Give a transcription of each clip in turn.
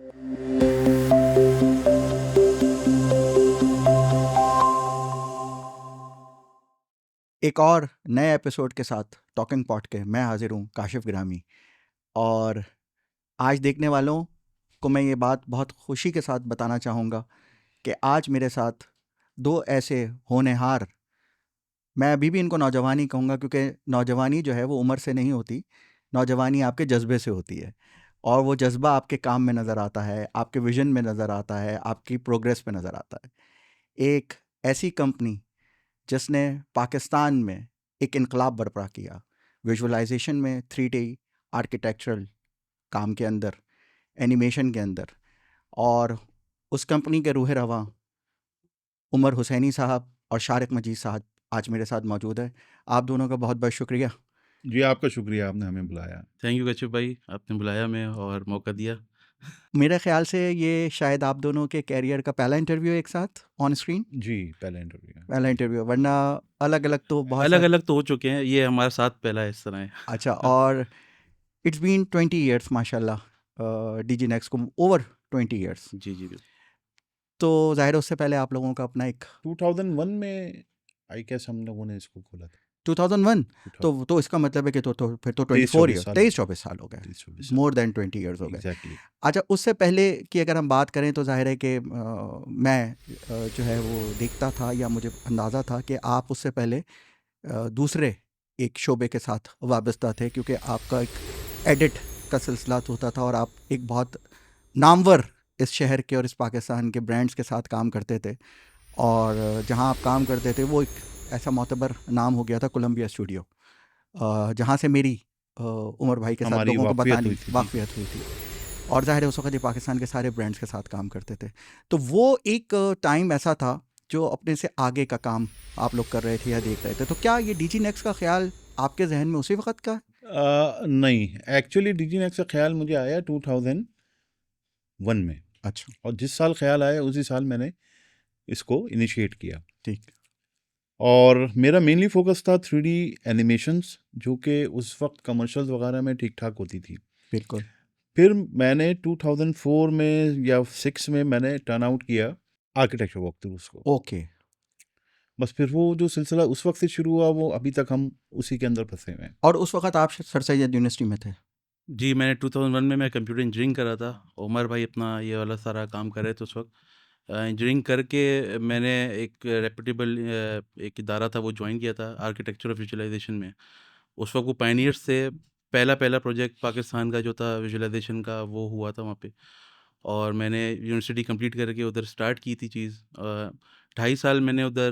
एक और नए एपिसोड के साथ टॉकिंग पॉट के मैं हाजिर हूँ काशिफ ग्रामी। और आज देखने वालों को मैं ये बात बहुत खुशी के साथ बताना चाहूँगा कि आज मेरे साथ दो ऐसे होनहार, मैं अभी भी इनको नौजवानी कहूँगा क्योंकि नौजवानी जो है वो उम्र से नहीं होती, नौजवानी आपके जज्बे से होती है। और वो जज्बा आपके काम में नज़र आता है, आपके विजन में नज़र आता है, आपकी प्रोग्रेस में नज़र आता है। एक ऐसी कंपनी जिसने पाकिस्तान में एक इनकलाब बर्पा किया, विजुअलाइजेशन में 3D आर्किटेक्चरल काम के अंदर, एनिमेशन के अंदर। और उस कंपनी के रूह रवां उमर हुसैनी साहब और शारिक मजीद साहब आज मेरे साथ मौजूद है। आप दोनों का बहुत बहुत शुक्रिया। जी, आपका शुक्रिया, आपने हमें बुलाया। थैंक यू कश्यप भाई, आपने बुलाया हमें और मौका दिया। मेरे ख्याल से ये शायद आप दोनों के कैरियर का पहला इंटरव्यू एक साथ ऑन स्क्रीन, जी, पहला इंटरव्यू है। पहला इंटरव्यू, वरना अलग अलग तो बहुत अलग सारे। अलग तो हो चुके हैं, ये हमारे साथ पहला इस तरह है। अच्छा, और इट्स बीन 20 ईयर्स माशाल्लाह, डीजी नेक्स्ट को ओवर 20 ईयर्स। जी जी बिल्कुल। तो ज़ाहिर है उससे पहले आप लोगों का अपना एक 2001 में आई गेस हम लोगों ने इसको खोला था। 2001, 2000 तो इसका मतलब है कि तो फिर तो 23 24 24 ईयर, साल 23-24 साल हो गए, 23 साल मोर देन 20 ईयर्स हो गए। एग्जैक्टली। अच्छा, उससे पहले की अगर हम बात करें तो ज़ाहिर है कि मैं जो है वो देखता था या मुझे अंदाज़ा था कि आप उससे पहले दूसरे एक शोबे के साथ वाबस्ता थे, क्योंकि आपका एक एडिट का सिलसिला तो होता था और आप एक बहुत नामवर इस शहर के और इस पाकिस्तान के ब्रांड्स के साथ काम करते थे। और जहाँ आप काम करते थे वो एक ऐसा मोतबर नाम हो गया था कोलंबिया स्टूडियो, जहाँ से मेरी उमर भाई के साथ हमारी लोगों को वाकफियत हुई बतानी थी जी। वाकफियत हुई थी। और ज़ाहिर है उस वक्त ये पाकिस्तान के सारे ब्रांड्स के साथ काम करते थे। तो वो एक टाइम ऐसा था जो अपने से आगे का काम आप लोग कर रहे थे या देख रहे थे। तो क्या ये डीजी नेक्स्ट का ख्याल आपके जहन में उसी वक्त का? नहीं, एक्चुअली डीजी नेक्स्ट का ख्याल मुझे आया 2001 में, अच्छा, और जिस साल ख्याल आया उसी साल मैंने इसको इनिशिएट किया। ठीक। और मेरा मेनली फोकस था 3D एनिमेशंस, जो कि उस वक्त कमर्शियल्स वगैरह में ठीक ठाक होती थी। बिल्कुल। फिर मैंने 2004 में या 6 में मैंने टर्न आउट किया आर्किटेक्चर वॉक थ्रू उसको। ओके। बस फिर वो जो सिलसिला उस वक्त से शुरू हुआ वो अभी तक हम उसी के अंदर फंसे हुए हैं। और उस वक्त आप सर सैयद यूनिवर्सिटी में थे? जी, मैंने 2001 में मैं कंप्यूटर इंजीनियरिंग कर रहा था। उमर भाई अपना ये वाला सारा काम कर रहे थे उस वक्त। इंजीनियरिंग करके मैंने एक रेपुटेबल एक इदारा था वो ज्वाइन किया था, आर्किटेक्चर ऑफ विजुअलाइजेशन में। उस वक्त वो पायनियर्स थे। पहला पहला प्रोजेक्ट पाकिस्तान का जो था विजुअलाइजेशन का वो हुआ था वहाँ पे। और मैंने यूनिवर्सिटी कंप्लीट करके उधर स्टार्ट की थी चीज़। 2.5 साल मैंने उधर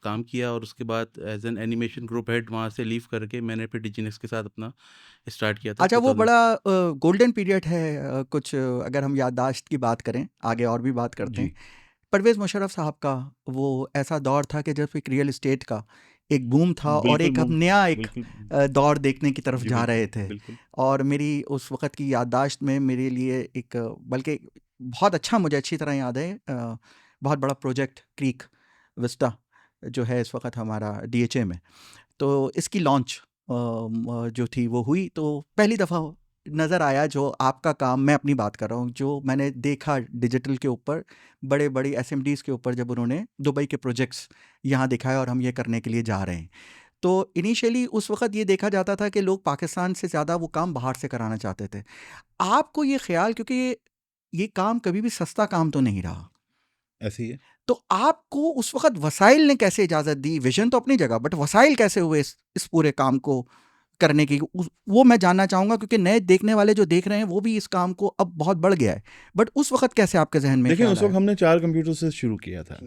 काम किया और उसके बाद as an animation group head वहाँ से लीव करके मैंने फिर डिजीनेक्स के साथ अपना स्टार्ट किया था अच्छा, वो 2000। बड़ा गोल्डन पीरियड है, कुछ अगर हम याददाश्त की बात करें, आगे और भी बात करते जी, हैं। परवेज़ मुशर्रफ साहब का वो ऐसा दौर था कि जब एक रियल एस्टेट का एक बूम था और बिल्कुल एक हम नया एक बिल्कुल। दौर देखने की तरफ जी, जा बिल्कुल रहे थे। बिल्कुल। और मेरी उस वक़्त की याददाश्त में मेरे लिए एक बल्कि बहुत अच्छा, मुझे अच्छी तरह याद है, बहुत बड़ा प्रोजेक्ट क्रीक विस्टा जो है इस वक़्त हमारा डीएचए में। तो इसकी लॉन्च जो थी वो हुई, तो पहली दफ़ा नज़र आया जो आपका काम, मैं अपनी बात कर रहा हूँ, जो मैंने देखा डिजिटल के ऊपर, बड़े बड़ी एसएमडीज़ के ऊपर जब उन्होंने दुबई के प्रोजेक्ट्स यहाँ दिखाए और हम ये करने के लिए जा रहे हैं। तो इनिशियली उस वक्त ये देखा जाता था कि लोग पाकिस्तान से ज़्यादा वो काम बाहर से कराना चाहते थे। आपको ये ख्याल, क्योंकि ये काम कभी भी सस्ता काम तो नहीं रहा, ऐसे ही है। तो आपको उस वक़्त वसाइल ने कैसे इजाज़त दी? विज़न तो अपनी जगह, बट वसाइल कैसे हुए इस पूरे काम को करने की? वो मैं जानना चाहूँगा, क्योंकि नए देखने वाले जो देख रहे हैं वो भी इस काम को अब बहुत बढ़ गया है। बट उस वक़्त कैसे आपके ज़हन में देखिए, ख़्याल उस वक्त आया? हमने 4 कंप्यूटर से शुरू किया था।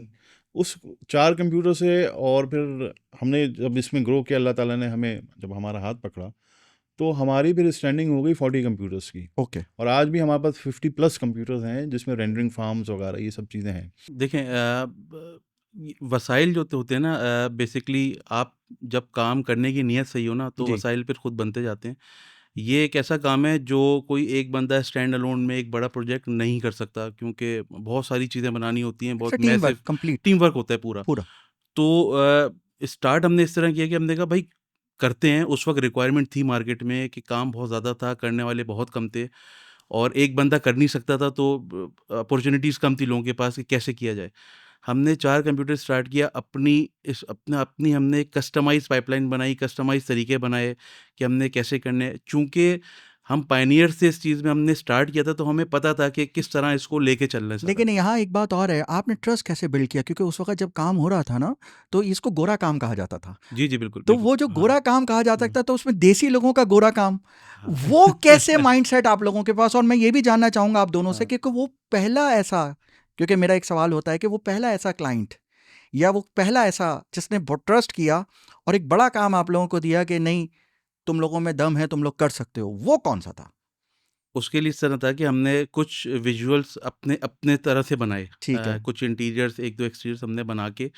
उस 4 कंप्यूटर से, और फिर हमने जब इसमें ग्रो किया, अल्लाह ताला ने हमें जब हमारा हाथ पकड़ा, तो हमारी फिर स्टैंडिंग हो गई 40 कंप्यूटर्स की। ओके। और आज भी हमारे पास 50 प्लस कंप्यूटर्स हैं, जिसमें रेंडरिंग फार्म्स वगैरह ये सब चीज़ें हैं। देखें वसाइल जो होते हैं ना, बेसिकली आप जब काम करने की नीयत सही हो ना तो जी। वसाइल फिर खुद बनते जाते हैं। ये एक ऐसा काम है जो कोई एक बंदा स्टैंड अलोन में एक बड़ा प्रोजेक्ट नहीं कर सकता, क्योंकि बहुत सारी चीज़ें बनानी होती हैं, इट्स अ बहुत team work massive complete team work होता है पूरा। पूरा। तो स्टार्ट हमने इस तरह किया कि हमने कहा भाई करते हैं। उस वक्त रिक्वायरमेंट थी मार्केट में कि काम बहुत ज़्यादा था, करने वाले बहुत कम थे। और एक बंदा कर नहीं सकता था, तो अपॉर्चुनिटीज़ कम थी लोगों के पास कि कैसे किया जाए। हमने 4 कंप्यूटर स्टार्ट किया, अपनी हमने कस्टमाइज़ पाइपलाइन बनाई, कस्टमाइज़ तरीके बनाए कि हमने कैसे करने हैं। चूँकि हम पायनियर थे इस चीज़ में, हमने स्टार्ट किया था, तो हमें पता था कि किस तरह इसको लेके चलना है सारा। लेकिन यहाँ एक बात और है, आपने ट्रस्ट कैसे बिल्ड किया? क्योंकि उस वक्त जब काम हो रहा था ना, तो इसको गोरा काम कहा जाता था। जी, जी, बिल्कुल, तो बिल्कुल। वो जो हाँ, गोरा काम कहा जाता हुँ, था, तो उसमें देसी लोगों का गोरा काम, हाँ। वो कैसे माइंडसेट आप लोगों के पास? और मैं ये भी जानना चाहूंगा आप दोनों से हाँ। कि वो पहला ऐसा, क्योंकि मेरा एक सवाल होता है कि वो पहला ऐसा क्लाइंट या वो पहला ऐसा जिसने ट्रस्ट किया और एक बड़ा काम आप लोगों को दिया कि नहीं, तुम लोगों में दम है, तुम लोग कर सकते हो, वो कौन सा था? उसके लिए इस तरह था कि हमने कुछ विजुअल्स अपने अपने तरह से बनाए। ठीक है। कुछ इंटीरियर्स, 1-2 एक्सटीरियर्स हमने बना के,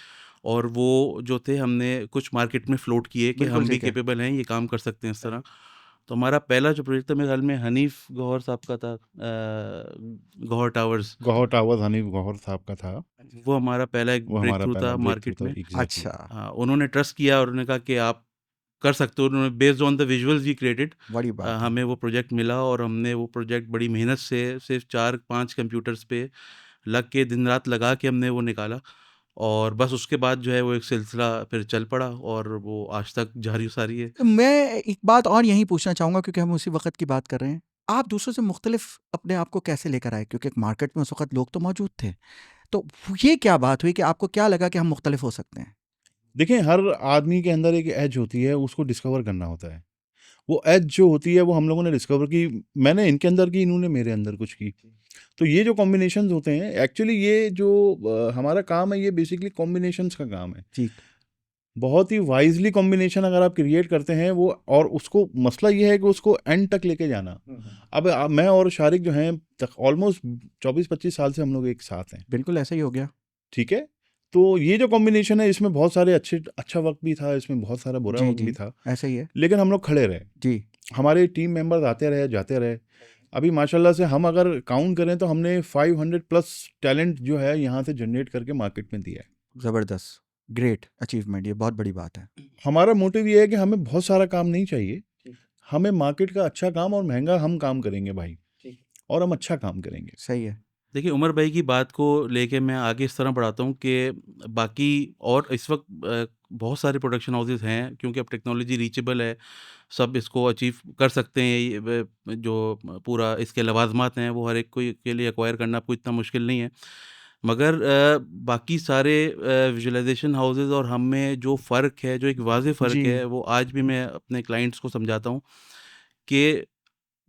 और वो जो थे हमने कुछ मार्केट में फ्लोट किए कि बिल्कुल हम भी ठीक है। कैपेबल हैं, ये काम कर सकते हैं इस तरह। तो हमारा पहला जो प्रोजेक्ट था, मेरे ख्याल में हनीफ गौहर साहब का था, गौहर टावर्स। गौहर टावर्स हनीफ गौहर साहब का था, वो हमारा पहला एक वो ब्रेक हमारा थ्रू पहला था ब्रेक थ्रू मार्केट था। में। एग्जैक्टली। अच्छा, हाँ, उन्होंने ट्रस्ट किया और उन्होंने कहा कि आप कर सकते हो। उन्होंने based on the visuals we created, बड़ी बात है। हमें वो प्रोजेक्ट मिला, और हमने वो प्रोजेक्ट बड़ी मेहनत से सिर्फ 4-5 कंप्यूटर्स पे लग के, दिन रात लगा के हमने वो निकाला। और बस उसके बाद जो है वो एक सिलसिला फिर चल पड़ा, और वो आज तक जारी सारी है। तो मैं एक बात और यहीं पूछना चाहूंगा, क्योंकि हम उसी वक्त की बात कर रहे हैं, आप दूसरों से मुख्तलिफ अपने आप को कैसे लेकर आए? क्योंकि मार्केट में उस वक्त लोग तो मौजूद थे, तो ये क्या बात हुई कि आपको क्या लगा कि हम मुख्तलिफ हो सकते हैं? देखिए, हर आदमी के अंदर एक एज होती है, उसको डिस्कवर करना होता है। वो एज जो होती है वो हम लोगों ने डिस्कवर की, मैंने इनके अंदर की, इन्होंने मेरे अंदर कुछ की। तो ये जो कॉम्बिनेशंस होते हैं, एक्चुअली ये जो हमारा काम है, ये बेसिकली कॉम्बिनेशंस का काम है। ठीक। बहुत ही वाइजली कॉम्बिनेशन अगर आप क्रिएट करते हैं वो, और उसको मसला ये है कि उसको एंड तक लेके जाना। अब मैं और शारिक जो हैं ऑलमोस्ट 24-25 साल से हम लोग एक साथ हैं, बिल्कुल ऐसा ही हो गया। ठीक है। तो ये जो कॉम्बिनेशन है, इसमें बहुत सारे अच्छा वक्त भी था, इसमें बहुत सारा बुरा जी वक्त भी जी, था, ऐसा ही है। लेकिन हम लोग खड़े रहे। जी। हमारे टीम मेंबर्स आते रहे, जाते रहे। अभी माशाल्लाह से हम अगर काउंट करें तो हमने 500 प्लस टैलेंट जो है यहाँ से जनरेट करके मार्केट में दिया है। ज़बरदस्त, ग्रेट अचीवमेंट, ये बहुत बड़ी बात है। हमारा मोटिव ये है कि हमें बहुत सारा काम नहीं चाहिए, हमें मार्केट का अच्छा काम और महंगा हम काम करेंगे भाई, और हम अच्छा काम करेंगे। सही है। देखिए, उमर भाई की बात को लेके मैं आगे इस तरह बढ़ाता हूँ कि बाकी और इस वक्त बहुत सारे प्रोडक्शन हाउसेस हैं, क्योंकि अब टेक्नोलॉजी रीचेबल है, सब इसको अचीव कर सकते हैं। जो पूरा इसके लवाजमात हैं, वो हर एक कोई के लिए एक्वायर करना आपको इतना मुश्किल नहीं है। मगर बाकी सारे विजुअलाइजेशन हाउसेस और हम में जो फ़र्क है, जो एक वाज़ेह फ़र्क जी। है, वो आज भी मैं अपने क्लाइंट्स को समझाता हूँ कि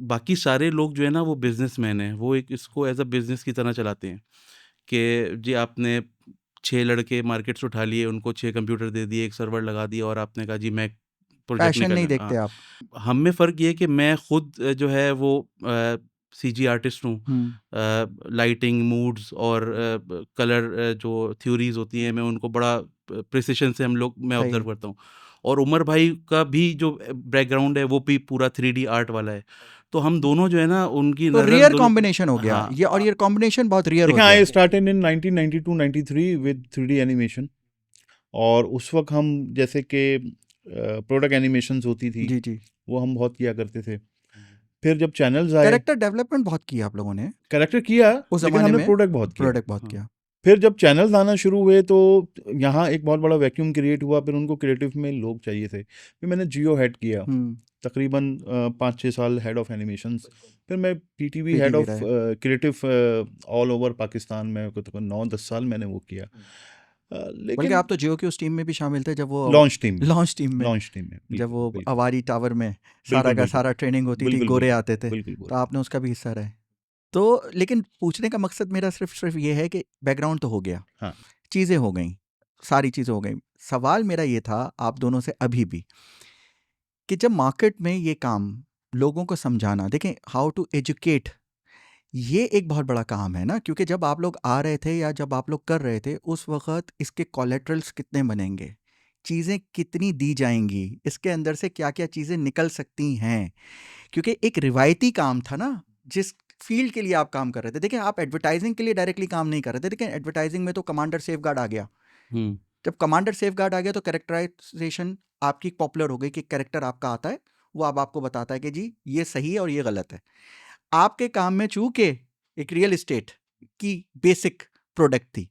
बाकी सारे लोग जो है ना, वो बिजनेसमैन हैं, वो एक इसको एज अ बिजनेस की तरह चलाते हैं कि जी आपने 6 लड़के मार्केट से उठा लिए, उनको 6 कंप्यूटर दे दिए, एक सर्वर लगा दिया, और आपने कहा जी मैं प्रोजेक्ट पैशन निकल नहीं रहा। देखते आप। हाँ, हम में फ़र्क ये है कि मैं खुद जो है वो सीजी आर्टिस्ट हूँ। लाइटिंग, मूड्स और कलर जो थ्योरीज होती हैं, मैं उनको बड़ा प्रिसिशन से मैं सही ऑब्जर्व है। करता हूँ। और उमर भाई का भी जो बैकग्राउंड है, वो भी पूरा 3D आर्ट वाला है। तो हम दोनों जो है ना, उनकी तो नज़र रियर दोनों। कॉम्बिनेशन हो गया हाँ, ये, और ये कॉम्बिनेशन बहुत रियर हो देखिए, गया। I started in 1992-93 with 3D animation, और उस वक्त हम जैसे कि प्रोडक्ट एनिमेशंस होती थी, जी जी। वो हम बहुत किया करते थे। फिर जब चैनल्स आए, कैरेक्टर डेवलपमेंट बहुत किया आप लोगों ने कैरेक्टर किया, उस लेकिन जमाने हमने में, प्रोडक्ट बहुत किया। प्रोडक्ट बहुत हाँ। किया। फिर जब चैनल्स आना शुरू हुए तो यहाँ एक बहुत बड़ा वैक्यूम क्रिएट हुआ, फिर उनको क्रिएटिव में लोग चाहिए थे। फिर मैंने जियो हेड किया, तकरीबन 5-6 साल हेड ऑफ एनिमेशंस। फिर मैं पीटीवी हेड पीटीवी ऑफ रहे। क्रिएटिव ऑल ओवर पाकिस्तान में, तकरीबन 9-10 साल मैंने वो किया। बल्कि लेकिन आप तो जियो की उस टीम में भी शामिल थे जब वो लॉन्च टीम में, लॉन्च टीम में, लॉन्च टीम में, जब बिल्कुल वो बिल्कुल अवारी टावर में सारा बिल्कुल का बिल्कुल सारा ट्रेनिंग होती थी, बिल्कुल गोरे बिल्कुल आते थे, बिल्कुल तो गोरे। आपने उसका भी हिस्सा रहे। तो लेकिन पूछने का मकसद मेरा सिर्फ ये है कि बैकग्राउंड तो हो गया, हाँ, चीज़ें हो गई, सारी चीज़ें हो गई। सवाल मेरा ये था आप दोनों से अभी भी कि जब मार्केट में ये काम लोगों को समझाना, देखें हाउ टू एजुकेट, ये एक बहुत बड़ा काम है ना, क्योंकि जब आप लोग आ रहे थे या जब आप लोग कर रहे थे उस वक्त इसके कोलेट्रल्स कितने बनेंगे, चीज़ें कितनी दी जाएंगी, इसके अंदर से क्या क्या चीज़ें निकल सकती हैं, क्योंकि एक रिवायती काम था ना जिस फील्ड के लिए आप काम कर रहे थे। देखिए आप एडवर्टाइजिंग के लिए डायरेक्टली काम नहीं कर रहे थे, लेकिन एडवर्टाइजिंग में तो कमांडर सेफ गार्ड आ गया। जब कमांडर सेफ गार्ड आ गया तो कैरेक्टराइजेशन आपकी पॉपुलर हो गई कि कैरेक्टर आपका आता है, वो अब आपको बताता है कि जी ये सही है और ये गलत है। आपके काम में चूंकि एक रियल एस्टेट की बेसिक प्रोडक्ट थी,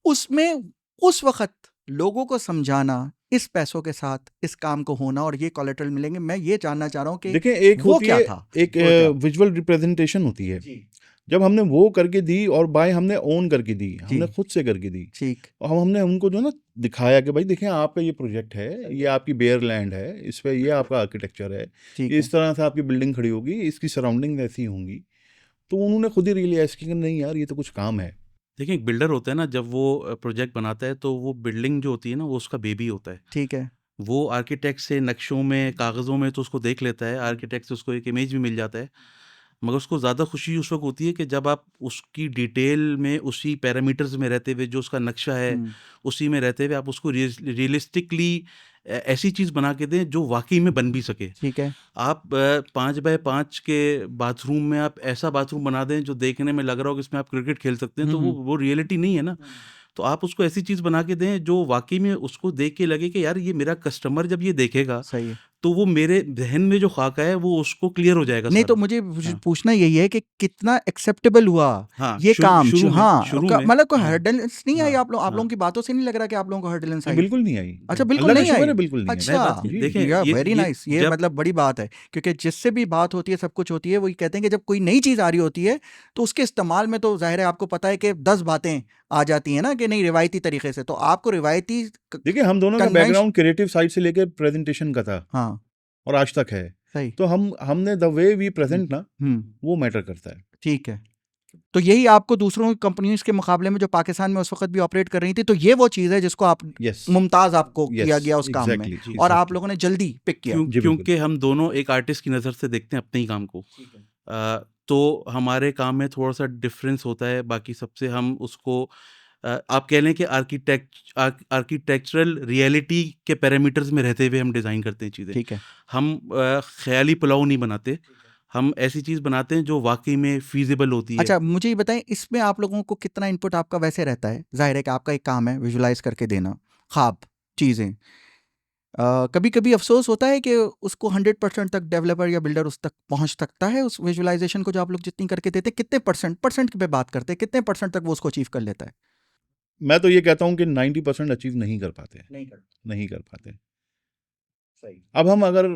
उसमें उस वक्त लोगों को समझाना, इस पैसों के साथ इस काम को होना और ये कोलेटरल मिलेंगे, मैं ये जानना चाह रहा हूँ कि देखिए, एक वो होती क्या है, था, एक विजुअल रिप्रेजेंटेशन होती है। जब हमने वो करके दी और बाय हमने ओन करके दी, हमने खुद से करके दी, ठीक, और हमने उनको जो ना दिखाया कि भाई देखें, आपका ये प्रोजेक्ट है, ये आपकी बेयर लैंड है, इस पे ये आपका आर्किटेक्चर है, ठीक इस तरह से आपकी बिल्डिंग खड़ी होगी, इसकी सराउंडिंग ऐसी होंगी। तो उन्होंने खुद ही रियलाइज किया कि नहीं यार, ये तो कुछ काम है। देखिए, एक बिल्डर होता है ना, जब वो प्रोजेक्ट बनाता है तो वो बिल्डिंग जो होती है ना, वो उसका बेबी होता है। ठीक है, वो आर्किटेक्ट से नक्शों में, कागज़ों में तो उसको देख लेता है, आर्किटेक्ट से उसको एक इमेज भी मिल जाता है, मगर उसको ज़्यादा खुशी उस वक़्त होती है कि जब आप उसकी डिटेल में, उसी पैरामीटर्स में रहते हुए, जो उसका नक्शा है, उसी में रहते हुए आप उसको रियलिस्टिकली ऐसी चीज़ बना के दें जो वाक़ई में बन भी सके। ठीक है, आप 5 बाय 5 के बाथरूम में आप ऐसा बाथरूम बना दें जो देखने में लग रहा हो कि इसमें आप क्रिकेट खेल सकते हैं, तो वो रियलिटी नहीं है ना। तो आप उसको ऐसी चीज़ बना के दें जो वाक़ई में उसको देख के लगे कि यार ये मेरा कस्टमर जब ये देखेगा, सही है। तो वो मेरे ज़हन में जो ख़ाका है वो उसको क्लियर हो जाएगा नहीं तो सारा। मुझे हाँ। पूछना यही है कि कितना एक्सेप्टेबल हुआ हाँ, ये काम, शुरू में, हाँ, शुरू में। मतलब कोई हाँ, हर्डल्स नहीं आई हाँ, आप लोगों हाँ। की बातों से नहीं लग रहा कि आप लोगों को हर्डल्स नहीं, आई? बिल्कुल नहीं आई। अच्छा, बिल्कुल अल्लाह का नहीं शुक्र आई। है, बिल्कुल नहीं आई। नई अच्छा, बात नहीं। देखें, या ये वेरी नाइस, ये जब मतलब बड़ी बात है, क्योंकि जिससे भी बात होती है, सब कुछ होती है, वो ये कहते हैं कि जब कोई नई चीज़ आ रही होती है तो उसके इस्तेमाल में तो जाहिर है आपको पता है कि 10 बातें आ जाती हैं ना, कि नहीं रिवायती तरीके से, तो आपको रिवायती देखिए, हम दोनों का कन्वेंश बैकग्राउंड क्रिएटिव साइड से लेकर प्रेजेंटेशन का था, हाँ, और आज तक है। सही, तो हमने द वे वी प्रेजेंट ना, वो मैटर करता है। ठीक है। तो यही आपको दूसरों कंपनीज के मुकाबले में जो पाकिस्तान में उस वक्त भी ऑपरेट कर रही थी, तो ये वो चीज़ है जिसको आप यस, मुमताज़ आपको यस, किया गया उस काम में, एग्जैक्टली जी, और आप एग्जैक्टली लोगों ने जल्दी पिक किया। जी, बिल्कुल। क्योंकि हम दोनों एक आर्टिस्ट की नज़र से देखते हैं अपने ही काम को। तो हमारे काम में थोड़ा-सा डिफरेंस होता है बाकी सबसे। हम उसको आप कह लें कि आर्किटेक्चरल रियलिटी के पैरामीटर्स में रहते हुए हम डिज़ाइन करते हैं चीज़ें। ठीक है, हम ख़याली पुलाव नहीं बनाते, हम ऐसी चीज़ बनाते हैं जो वाक़ई में फ़ीज़िबल होती है। अच्छा मुझे ये बताएं, इसमें आप लोगों को कितना इनपुट आपका वैसे रहता है? जाहिर है कि आपका एक काम है विजुलाइज करके देना ख्वाब, चीज़ें। कभी कभी अफसोस होता है कि उसको 100% तक डेवलपर या बिल्डर उस तक पहुंच सकता है, उस विजुलाइजेशन को जो आप लोग जितनी करके देते हैं, कितने परसेंट पे बात करते हैं, कितने परसेंट तक वो उसको अचीव कर लेता है? मैं तो ये कहता हूँ कि 90% अचीव नहीं कर पाते, नहीं कर पाते। सही, अब हम अगर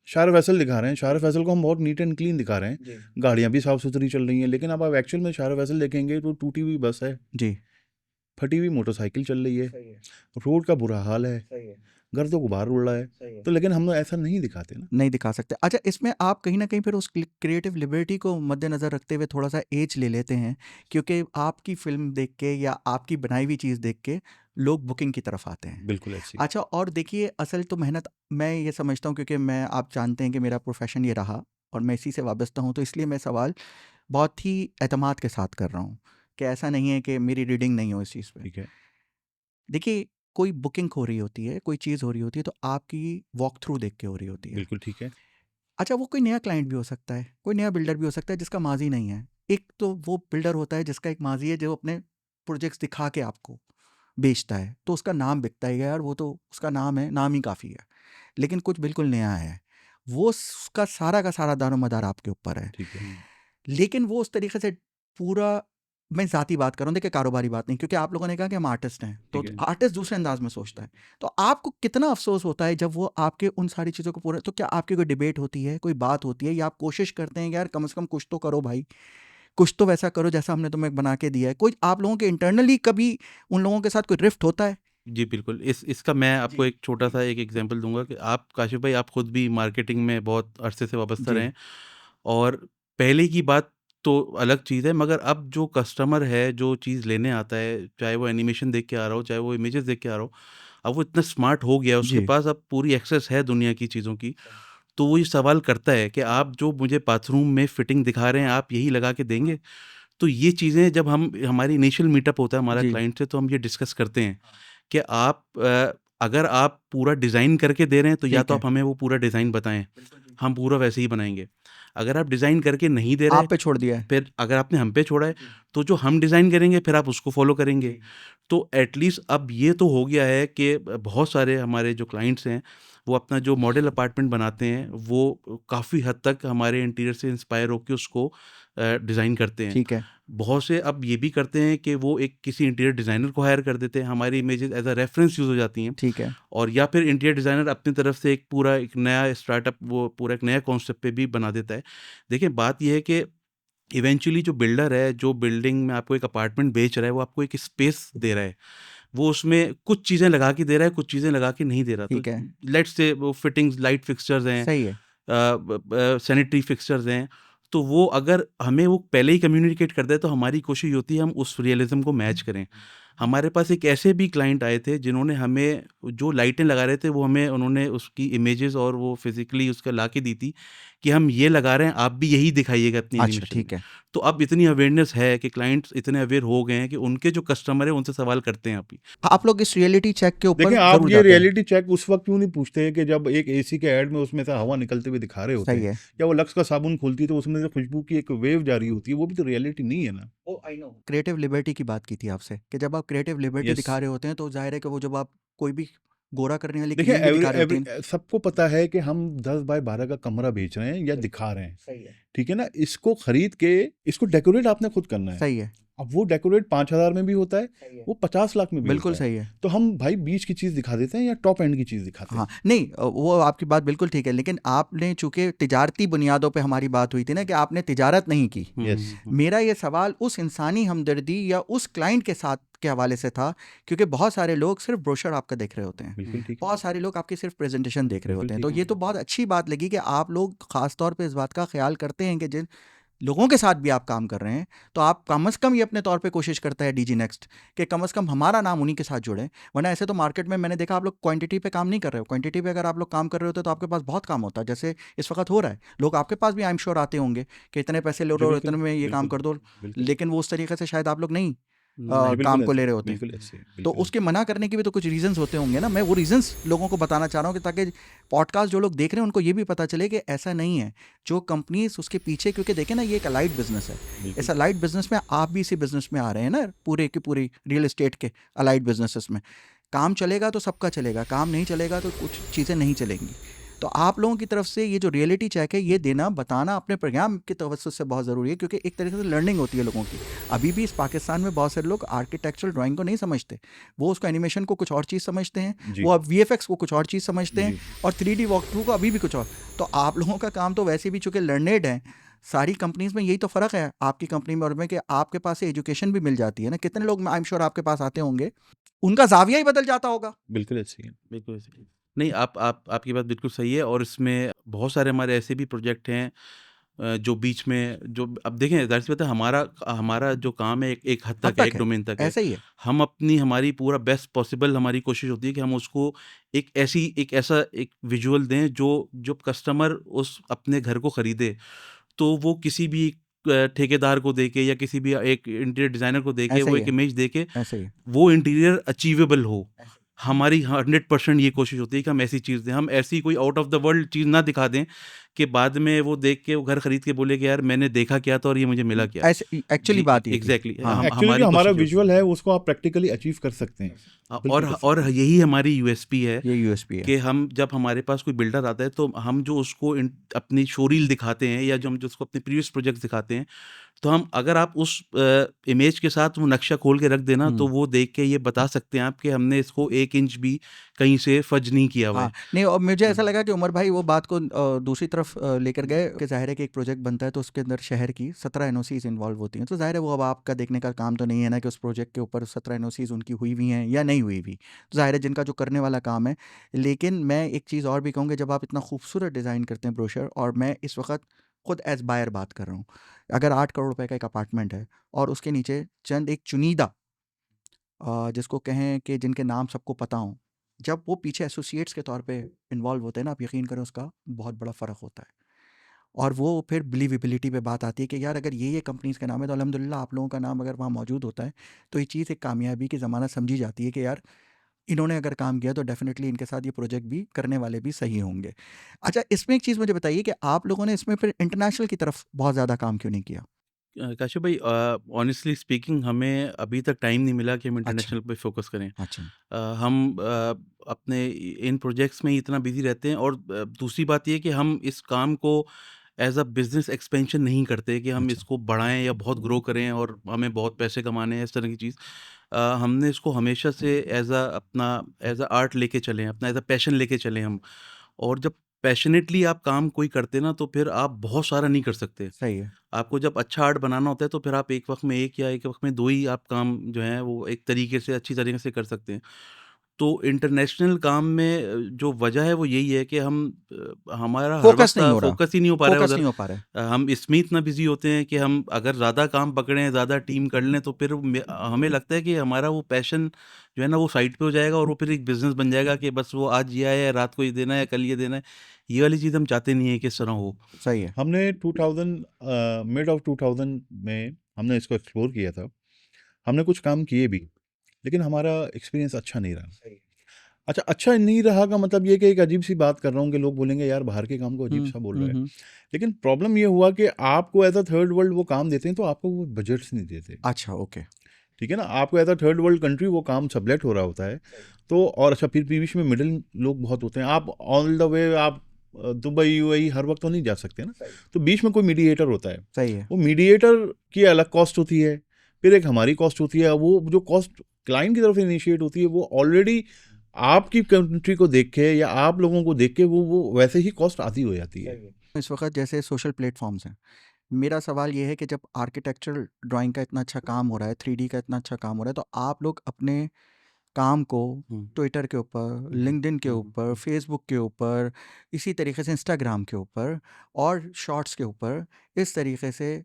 शार फैसल दिखा रहे हैं, शार फैसल को हम बहुत नीट एंड क्लीन दिखा रहे हैं, गाड़ियाँ भी साफ़ सुथरी चल रही हैं, लेकिन अब आप एक्चुअल में शार फैसल देखेंगे तो टूटी हुई बस है जी, फटी हुई मोटरसाइकिल चल रही है, रोड का बुरा हाल है, गर्दों गुबार उड़ रहा है। तो लेकिन हम ऐसा नहीं दिखाते ना, नहीं दिखा सकते। अच्छा, इसमें आप कहीं ना कहीं फिर उस क्रिएटिव लिबर्टी को मद्देनज़र रखते हुए थोड़ा सा एज ले लेते हैं, क्योंकि आपकी फिल्म देख के या आपकी बनाई हुई चीज़ देख के लोग बुकिंग की तरफ आते हैं। बिल्कुल ऐसी। अच्छा, और देखिए असल तो मेहनत मैं ये समझता हूँ, क्योंकि मैं, आप जानते हैं कि मेरा प्रोफेशन ये रहा और मैं इसी से वाबस्ता हूँ, तो इसलिए मैं सवाल बहुत ही एतमाद के साथ कर रहा हूँ कि ऐसा नहीं है कि मेरी रीडिंग नहीं हो इस चीज़ पे। ठीक है, देखिए, कोई बुकिंग हो रही होती है, कोई चीज़ हो रही होती है, तो आपकी वॉक थ्रू देख के हो रही होती है। बिल्कुल ठीक है। अच्छा, वो कोई नया क्लाइंट भी हो सकता है, कोई नया बिल्डर भी हो सकता है जिसका माजी नहीं है। एक तो वो बिल्डर होता है जिसका एक माजी है, जो अपने प्रोजेक्ट्स दिखा के आपको बेचता है, तो उसका नाम बिकता है, यार वो तो उसका नाम है, नाम ही काफ़ी है। लेकिन कुछ बिल्कुल नया है, वो उसका सारा का सारा दारोमदार आपके ऊपर है। ठीक है, लेकिन वो उस तरीके से पूरा, मैं ज़ाती बात कर रहा हूँ, देखिए कारोबारी बात नहीं, क्योंकि आप लोगों ने कहा कि हम आर्टिस्ट हैं, तो ठीक है। आर्टिस्ट दूसरे अंदाज में सोचता है। तो आपको कितना अफसोस होता है जब वो आपके उन सारी चीज़ों को पूरा, तो क्या आपकी कोई डिबेट होती है, कोई बात होती है, या आप कोशिश करते हैं कि यार कम से कम कुछ तो करो भाई, कुछ तो वैसा करो जैसा हमने तुम्हें बना के दिया है? कोई आप लोगों के इंटरनली कभी उन लोगों के साथ कोई रिफ्ट होता है? जी, बिल्कुल। इसका मैं आपको एक छोटा-सा एक एग्ज़ाम्पल दूँगा कि आप काशिफ़ भाई, आप खुद भी मार्केटिंग में बहुत अरसे से वाबस्ता जी, रहे हैं, और पहले की बात तो अलग चीज़ है, मगर अब जो कस्टमर है, जो चीज़ लेने आता है, चाहे वो एनिमेशन देख के आ रहा हो, चाहे वो इमेजेस देख के आ रहा हो, अब वो इतना स्मार्ट हो गया है, उसके जी, पास अब पूरी एक्सेस है दुनिया की चीज़ों की। तो वो ये सवाल करता है कि आप जो मुझे बाथरूम में फिटिंग दिखा रहे हैं, आप यही लगा के देंगे? तो ये चीज़ें जब हम, हमारी इनिशियल मीटअप होता है हमारा जी, क्लाइंट से, तो हम ये डिस्कस करते हैं कि आप अगर आप पूरा डिज़ाइन करके दे रहे हैं, तो या ठीक तो है। आप हमें वो पूरा डिज़ाइन बताएँ, हम पूरा वैसे ही बनाएँगे। अगर आप डिज़ाइन करके नहीं दे रहे, आप पे छोड़ दिया है। फिर अगर आपने हम पे छोड़ा है, तो जो हम डिज़ाइन करेंगे फिर आप उसको फ़ॉलो करेंगे। तो एटलीस्ट अब ये तो हो गया है कि बहुत सारे हमारे जो क्लाइंट्स हैं, वो अपना जो मॉडल अपार्टमेंट बनाते हैं वो काफ़ी हद तक हमारे इंटीरियर से इंस्पायर होकर उसको डिज़ाइन करते हैं। ठीक है, बहुत से अब ये भी करते हैं कि वो एक किसी इंटीरियर डिज़ाइनर को हायर कर देते हैं, हमारी images as a reference use हो जाती हैं। ठीक है, और या फिर इंटीरियर डिज़ाइनर अपनी तरफ से एक पूरा एक नया स्टार्टअप, वो पूरा एक नया कॉन्सेप्ट पे भी बना देता है। देखिए बात ये है कि इवेंचुअली जो बिल्डर है, जो बिल्डिंग में आपको एक अपार्टमेंट बेच रहा है, वो आपको एक स्पेस दे रहा है। वो उसमें कुछ चीज़ें लगा के दे रहा है, कुछ चीज़ें लगा के नहीं दे रहा। तो ठीक है, लेट्स से वो फिटिंग्स, लाइट फिक्सचर्स हैं, सही है, सैनिटरी फिक्सचर्स हैं, तो वो अगर हमें वो पहले ही कम्युनिकेट कर दे तो हमारी कोशिश होती है हम उस रियलिज्म को मैच करें। हमारे पास एक ऐसे भी क्लाइंट आए थे जिन्होंने हमें जो लाइटें लगा रहे थे वो हमें उन्होंने उसकी इमेजेस और वो फिजिकली उसका ला के दी थी कि हम ये लगा रहे हैं, आप भी यही दिखाइएगा अपनी अच्छा एनिमेशन ठीक में। है। तो अब इतनी अवेयरनेस है कि क्लाइंट्स इतने अवेयर हो गए हैं कि उनके जो कस्टमर है उनसे सवाल करते हैं अभी। आप लोग इस रियलिटी चेक के ऊपर देखिए, आप ज़रूर ये जाते हैं। रियलिटी चेक उस वक्त क्यों नहीं पूछते हैं कि जब एक एसी के ऐड में उसमें से हवा निकलते हुए दिखा रहे होते सही हैं, है। या वो लक्स का साबुन खोलती है तो उसमें से खुशबू की एक वेव जारी होती है, वो भी तो रियलिटी नहीं है ना। आई नो क्रिएटिव लिबर्टी की बात की थी आपसे कि जब आप क्रिएटिव लिबर्टी यस। दिखा रहे होते हैं तो जाहिर है कि वो जब आप कोई भी गोरा करने वाली देखिए, क्रीम भी दिखा रहे होते हैं। सबको पता है कि हम 10 बाय 12 का कमरा बेच रहे हैं या दिखा रहे हैं, सही है, ठीक है ना। इसको खरीद के इसको डेकोरेट आपने खुद करना है। सही है, अब वो डेकोरेट 5,000 में भी होता है, सही है, वो 50 लाख में भी बिल्कुल होता है। सही है। तो हम भाई बीच की चीज़ दिखा देते हैं या टॉप एंड की चीज़ दिखाते हाँ, हैं। नहीं वो आपकी बात बिल्कुल ठीक है, लेकिन आपने चूँकि तिजारती बुनियादों पे हमारी बात हुई थी ना कि आपने तिजारत नहीं की। यस। मेरा ये सवाल उस इंसानी हमदर्दी या उस क्लाइंट के साथ के हवाले से था, क्योंकि बहुत सारे लोग सिर्फ ब्रोशर आपका देख रहे होते हैं। बिल्कुल ठीक है। बहुत सारे लोग आपकी सिर्फ प्रेजेंटेशन देख रहे बिल्कुल होते हैं। ठीक तो है। ये तो बहुत अच्छी बात लगी कि आप लोग ख़ास तौर पे इस बात का ख्याल करते हैं कि जिन लोगों के साथ भी आप काम कर रहे हैं, तो आप कम से कम ये अपने तौर पे कोशिश करता है डीजी नेक्स्ट कि कम से कम हमारा नाम उन्हीं के साथ जुड़े। वरना ऐसे तो मार्केट में मैंने देखा आप लोग क्वांटिटी पे काम नहीं कर रहे हो। क्वांटिटी पे अगर आप लोग काम कर रहे होते तो आपके पास बहुत काम होता, जैसे इस वक्त हो रहा है। लोग आपके पास भी आई एम श्योर आते होंगे कि इतने पैसे ले जी लो, बिल्कुल, इतने में ये काम बिल्कुल, कर दो, बिल्कुल। लेकिन वो उस तरीके से शायद आप लोग नहीं जी नहीं, काम बिल्कुल को ऐसे, ले रहे होते हैं। बिल्कुल ऐसे, तो बिल्कुल। उसके मना करने के भी तो कुछ रीजंस होते होंगे ना। मैं वो रीजंस लोगों को बताना चाह रहा हूँ कि ताकि पॉडकास्ट जो लोग देख रहे हैं उनको ये भी पता चले कि ऐसा नहीं है। जो कंपनीज उसके पीछे, क्योंकि देखें ना ये एक अलाइड बिजनेस है। बिल्कुल। इस अलाइड बिजनेस में आप भी इसी बिजनेस में आ रहे हैं ना, पूरे की पूरी रियल एस्टेट के अलाइड बिजनेसेस में। काम चलेगा तो सबका चलेगा, काम नहीं चलेगा तो कुछ चीज़ें नहीं चलेंगी। तो आप लोगों की तरफ से ये जो रियलिटी चेक है ये देना, बताना अपने प्रोग्राम के तवज्जुह से बहुत ज़रूरी है, क्योंकि एक तरीके से लर्निंग होती है लोगों की। अभी भी इस पाकिस्तान में बहुत सारे लोग आर्किटेक्चरल ड्राइंग को नहीं समझते, वो उसको एनिमेशन को कुछ और चीज़ समझते हैं, जी। वो अब VFX को कुछ और चीज़ समझते हैं, जी। और 3D वॉक थ्रू को अभी भी कुछ और। तो आप लोगों का काम तो वैसे भी चूँकि लर्नेड है, सारी कंपनीज में यही तो फ़र्क है आपकी कंपनी में और में, कि आपके पास से एजुकेशन भी मिल जाती है ना। कितने लोग आई एम श्योर आपके पास आते होंगे, उनका ज़ाविया ही बदल जाता होगा। बिल्कुल ऐसे ही है। बिल्कुल ऐसे ही। नहीं, आप आपकी बात बिल्कुल सही है और इसमें बहुत सारे हमारे ऐसे भी प्रोजेक्ट हैं जो बीच में जो अब देखें, ज़ाहिर-सी बात है, हमारा हमारा जो काम है एक हद हद तक है, तक एक है, डोमेन तक है। ऐसा ही है। हम हमारी पूरा बेस्ट पॉसिबल हमारी कोशिश होती है कि हम उसको एक ऐसा एक विजुअल दें जो जो कस्टमर उस अपने घर को खरीदे, तो वो किसी भी ठेकेदार को देके या किसी भी एक इंटीरियर डिज़ाइनर को देके ऐसा वो ही एक है, इमेज देके ऐसा ही है। वो इंटीरियर अचीवेबल हो। हमारी 100% ये कोशिश होती है कि हम ऐसी चीज़ दें, हम ऐसी कोई आउट ऑफ द वर्ल्ड चीज़ ना दिखा दें कि बाद में वो देख के वो घर खरीद के बोले कि यार मैंने देखा क्या था और ये मुझे मिला क्या। ऐसे एक्चुअली जी, बात ये थी। एग्ज़ैक्टली, हाँ, एक्चुअली हमारी जो हमारा कोशिश ये होती विजुअल है उसको आप प्रैक्टिकली अचीव कर सकते हैं। बिल्कुल कर और सकते हैं। यही हमारी यूएसपी है ये यूएसपी है। कि हम जब हमारे पास कोई बिल्डर आता है तो हम जो उसको अपनी शोरील दिखाते हैं या जो हम जो उसको अपने प्रीवियस प्रोजेक्ट दिखाते हैं, तो हम अगर आप उस इमेज के साथ वो नक्शा खोल के रख देना तो वो देख के ये बता सकते हैं आप कि हमने इसको 1 इंच भी कहीं से फज नहीं किया हुआ हाँ, है। नहीं, और मुझे ऐसा लगा कि उमर भाई वो बात को दूसरी तरफ लेकर गए कि ज़ाहिर है कि एक प्रोजेक्ट बनता है तो उसके अंदर शहर की 17 NOCs इन्वॉल्व होती हैं। तो ज़ाहिर है वो अब आपका देखने का काम तो नहीं है ना कि उस प्रोजेक्ट के ऊपर 17 NOCs उनकी हुई हुई हैं या नहीं हुई हुई। तो ज़ाहिर है जिनका जो करने वाला काम है। लेकिन मैं एक चीज़ और भी कहूँगा, जब आप इतना खूबसूरत डिज़ाइन करते हैं ब्रोशर, और मैं इस वक्त खुद एज बायर बात कर रहा हूँ, अगर 8 करोड़ रुपए का एक अपार्टमेंट है और उसके नीचे चंद एक चुनीदा जिसको कहें कि जिनके नाम सबको पता हों, जब वो पीछे एसोसिएट्स के तौर पे इन्वॉल्व होते हैं ना, आप यकीन करें उसका बहुत बड़ा फ़र्क होता है। और वो फिर बिलीवेबिलिटी पे बात आती है कि यार अगर ये कंपनीज़ के नाम है तो अल्हम्दुलिल्लाह आप लोगों का नाम अगर वहाँ मौजूद होता है तो ये चीज़ एक कामयाबी की ज़माना समझी जाती है कि यार इन्होंने अगर काम किया तो डेफिनेटली इनके साथ ये प्रोजेक्ट भी करने वाले भी सही होंगे। अच्छा, इसमें एक चीज़ मुझे बताइए कि आप लोगों ने इसमें फिर इंटरनेशनल की तरफ बहुत ज़्यादा काम क्यों नहीं किया? काशिफ भाई, ऑनेस्टली स्पीकिंग हमें अभी तक टाइम नहीं मिला कि हम अच्छा इंटरनेशनल पे फोकस करें। अच्छा हम अपने इन प्रोजेक्ट्स में ही इतना बिजी रहते हैं, और दूसरी बात ये है कि हम इस काम को एज अ बिजनेस एक्सपेंशन नहीं करते कि हम अच्छा इसको बढ़ाएं या बहुत ग्रो करें और हमें बहुत पैसे कमाने हैं, इस तरह की चीज़। हमने इसको हमेशा से एज अ आर्ट लेके चले हैं, अपना एज अ पैशन लेके चले हम। और जब पैशनेटली आप काम कोई करते ना, तो फिर आप बहुत सारा नहीं कर सकते। सही है आपको जब अच्छा आर्ट बनाना होता है तो फिर आप एक वक़्त में 1 या एक वक़्त में 2 ही आप काम जो हैं वो एक तरीके से, अच्छी तरीके से कर सकते हैं। तो इंटरनेशनल काम में जो वजह है वो यही है कि हमारा हर फोकस वक़्त नहीं हो रहा फ़ोकस ही नहीं हो पा रहा है फोकस उधर। नहीं हो पा रहा है हम इसमें इतना बिज़ी होते हैं कि हम अगर ज़्यादा काम पकड़ें, ज़्यादा टीम कर लें, तो फिर हमें लगता है कि हमारा वो पैशन जो है ना वो साइड पे हो जाएगा, और वो फिर एक बिज़नेस बन जाएगा कि बस वो आज ये आया है, रात को ये देना है, कल ये देना है। ये वाली चीज़ हम चाहते नहीं है कि इस तरह हो। सही है हमने 2000 मिड ऑफ 2000 में हमने इसको एक्सप्लोर किया था। हमने कुछ काम किए भी, लेकिन हमारा एक्सपीरियंस अच्छा नहीं रहा। सही है अच्छा, अच्छा नहीं रहा का मतलब ये कि एक अजीब-सी बात कर रहा हूँ कि लोग बोलेंगे यार बाहर के काम को अजीब-सा बोल रहा है। हम्म। लेकिन प्रॉब्लम ये हुआ कि आपको एज़ अ थर्ड वर्ल्ड वो काम देते हैं तो आपको वो बजट्स नहीं देते। अच्छा ओके ठीक है ना? आपको as a third world country वो काम सबलेट हो रहा होता है। तो और अच्छा फिर बीच में मिडल लोग बहुत होते हैं। आप ऑल द वे आप दुबई, यूएई हर वक़्त तो नहीं जा सकते ना। तो बीच में कोई मीडिएटर होता है। सही है वो मीडिएटर की अलग कॉस्ट होती है, फिर एक हमारी कॉस्ट होती है। वो जो कॉस्ट क्लाइंट की तरफ से इनिशिएट होती है वो ऑलरेडी आपकी कंट्री को देख के या आप लोगों को देख के वो वैसे ही कॉस्ट आधी हो जाती है। इस वक्त जैसे सोशल प्लेटफॉर्म्स हैं मेरा सवाल ये है कि जब आर्किटेक्चरल ड्राइंग का इतना अच्छा काम हो रहा है 3D का इतना अच्छा काम हो रहा है तो आप लोग अपने काम को हुँ। ट्विटर के ऊपर लिंक्डइन के ऊपर फेसबुक के ऊपर इसी तरीके से इंस्टाग्राम के ऊपर और शॉर्ट्स के ऊपर इस तरीके से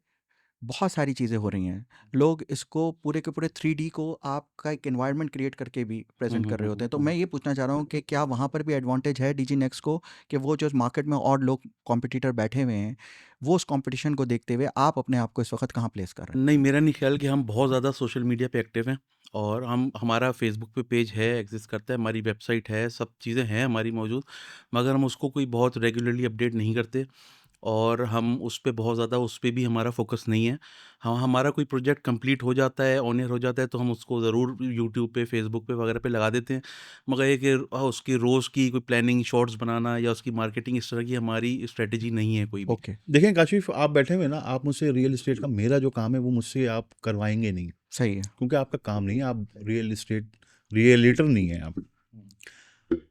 बहुत सारी चीज़ें हो रही हैं लोग इसको पूरे के पूरे 3D को आपका एक एनवायरनमेंट क्रिएट करके भी प्रेजेंट कर रहे होते हैं तो मैं ये पूछना चाह रहा हूँ कि क्या वहाँ पर भी एडवांटेज है डीजी नेक्स्ट को कि वो जो मार्केट में और लोग कॉम्पिटिटर बैठे हुए हैं वो उस कंपटीशन को देखते हुए आप अपने आप को इस वक्त कहाँ प्लेस कर रहे हैं नहीं, मेरा नहीं ख्याल कि हम बहुत ज़्यादा सोशल मीडिया पे एक्टिव हैं, और हमारा फ़ेसबुक पे पेज है, एग्ज़िस्ट करता है, हमारी वेबसाइट है, सब चीज़ें हैं हमारी मौजूद, मगर हम उसको कोई बहुत रेगुलरली अपडेट नहीं करते, और हम उस पे बहुत ज़्यादा, उस पे भी हमारा फ़ोकस नहीं है। हाँ, हमारा कोई प्रोजेक्ट कंप्लीट हो जाता है, ऑन एयर हो जाता है, तो हम उसको ज़रूर यूट्यूब पे, फ़ेसबुक पे वगैरह पे लगा देते हैं। मगर ये कि उसकी रोज़ की कोई प्लानिंग, शॉर्ट्स बनाना या उसकी मार्केटिंग, इस तरह की हमारी स्ट्रैटेजी नहीं है कोई भी। ओके देखें काशिफ़, आप बैठे हुए ना, आप मुझसे रियल एस्टेट का मेरा जो काम है वो मुझसे आप करवाएँगे नहीं, सही है क्योंकि आपका काम नहीं है, आप रियल एस्टेट रियलिटर नहीं हैं आप।